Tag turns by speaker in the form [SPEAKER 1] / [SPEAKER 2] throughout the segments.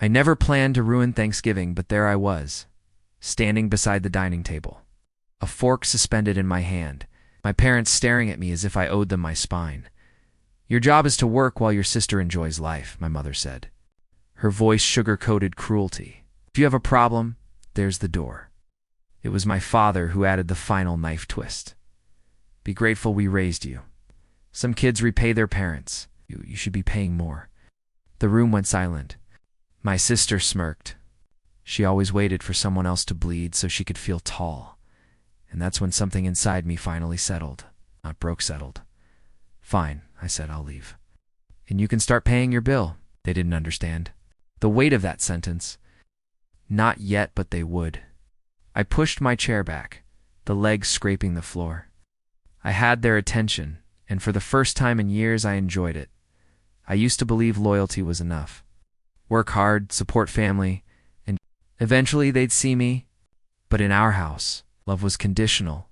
[SPEAKER 1] I never planned to ruin Thanksgiving, but there I was, standing beside the dining table, a fork suspended in my hand, my parents staring at me as if I owed them my spine. "Your job is to work while your sister enjoys life," my mother said. Her voice sugar-coated cruelty. "If you have a problem, there's the door." It was my father who added the final knife twist. "Be grateful we raised you. Some kids repay their parents. You should be paying more." The room went silent. My sister smirked. She always waited for someone else to bleed so she could feel tall. And that's when something inside me finally settled. Not broke settled. "Fine," I said, "I'll leave. And you can start paying your bill." They didn't understand the weight of that sentence. Not yet, but they would. I pushed my chair back, the legs scraping the floor. I had their attention, and for the first time in years I enjoyed it. I used to believe loyalty was enough. Work hard, support family, and eventually they'd see me. But in our house, love was conditional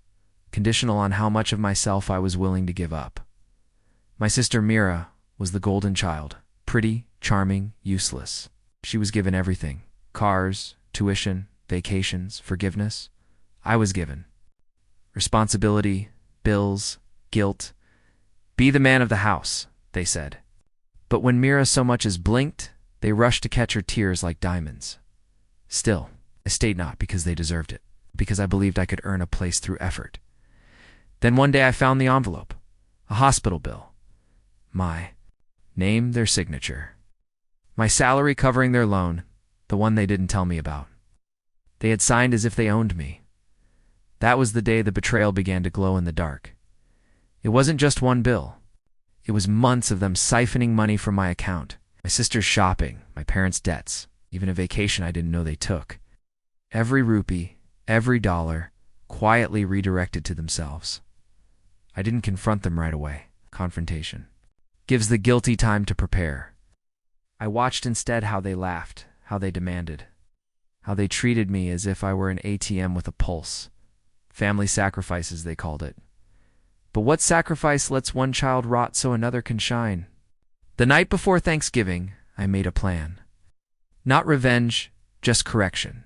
[SPEAKER 1] on how much of myself I was willing to give up. My sister Mira was the golden child, pretty, charming, useless. She was given everything: cars, tuition, vacations, forgiveness. I was given responsibility, bills, guilt. "Be the man of the house," they said. But when Mira so much as blinked, they rushed to catch her tears like diamonds. Still, I stayed, not because they deserved it, because I believed I could earn a place through effort. Then one day I found the envelope, a hospital bill. My name, their signature. My salary covering their loan, the one they didn't tell me about. They had signed as if they owned me. That was the day the betrayal began to glow in the dark. It wasn't just one bill. It was months of them siphoning money from my account. My sister's shopping, my parents' debts, even a vacation I didn't know they took. Every rupee, every dollar, quietly redirected to themselves. I didn't confront them right away. Confrontation gives the guilty time to prepare. I watched instead how they laughed, how they demanded, how they treated me as if I were an ATM with a pulse. Family sacrifices, they called it. But what sacrifice lets one child rot so another can shine? The night before Thanksgiving, I made a plan. Not revenge, just correction.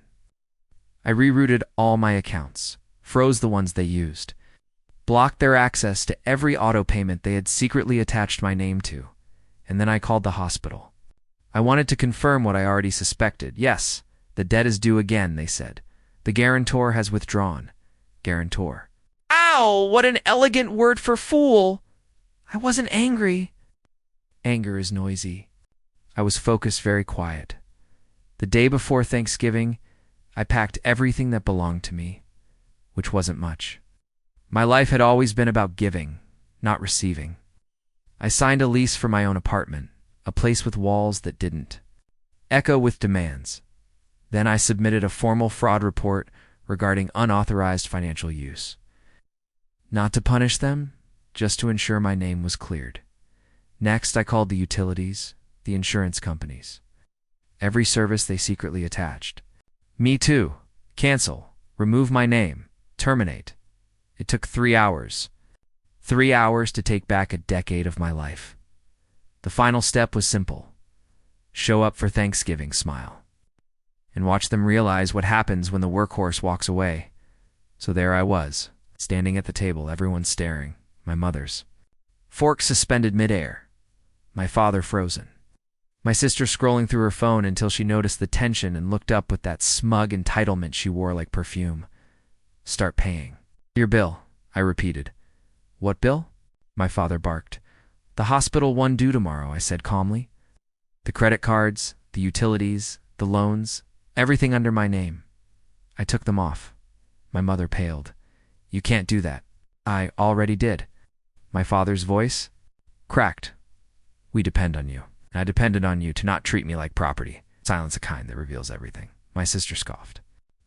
[SPEAKER 1] I rerouted all my accounts, froze the ones they used, blocked their access to every auto payment they had secretly attached my name to, and then I called the hospital. I wanted to confirm what I already suspected. "Yes, the debt is due again," they said. "The guarantor has withdrawn." Guarantor. Ow! What an elegant word for fool! I wasn't angry. Anger is noisy. I was focused, very quiet. The day before Thanksgiving, I packed everything that belonged to me, which wasn't much. My life had always been about giving, not receiving. I signed a lease for my own apartment, a place with walls that didn't echo with demands. Then I submitted a formal fraud report regarding unauthorized financial use. Not to punish them, just to ensure my name was cleared. Next, I called the utilities, the insurance companies. Every service they secretly attached. "Me too. Cancel. Remove my name. Terminate." It took 3 hours. 3 hours to take back a decade of my life. The final step was simple. Show up for Thanksgiving, smile. And watch them realize what happens when the workhorse walks away. So there I was, standing at the table, everyone staring, my mother's fork suspended midair, my father frozen, my sister scrolling through her phone until she noticed the tension and looked up with that smug entitlement she wore like perfume. "Start paying." "Your bill," I repeated. "What bill?" my father barked. "The hospital one due tomorrow," I said calmly. "The credit cards, the utilities, the loans, everything under my name." I took them off. My mother paled. "You can't do that." "I already did." My father's voice cracked. "We depend on you. And I depended on you to not treat me like property. Silence a kind that reveals everything." My sister scoffed.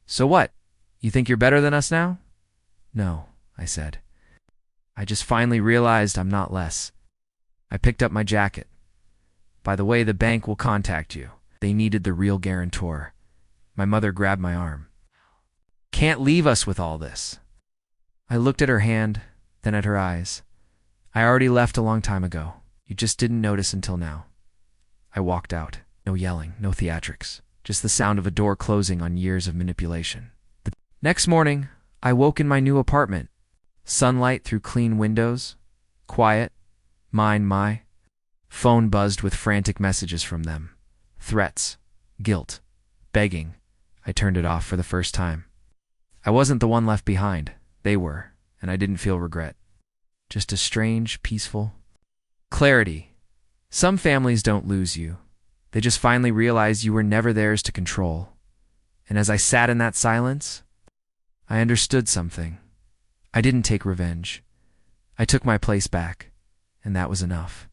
[SPEAKER 1] "So what? You think you're better than us now?" "No," I said. "I just finally realized I'm not less." I picked up my jacket. "By the way, the bank will contact you. They needed the real guarantor." My mother grabbed my arm. "Can't leave us with all this." I looked at her hand, then at her eyes. "I already left a long time ago. You just didn't notice until now." I walked out. No yelling, no theatrics, just the sound of a door closing on years of manipulation. The next morning, I woke in my new apartment. Sunlight through clean windows. Quiet. My phone buzzed with frantic messages from them. Threats. Guilt. Begging. I turned it off for the first time. I wasn't the one left behind. They were, and I didn't feel regret. Just a strange, peaceful clarity. Some families don't lose you. They just finally realize you were never theirs to control. And as I sat in that silence, I understood something. I didn't take revenge. I took my place back, and that was enough.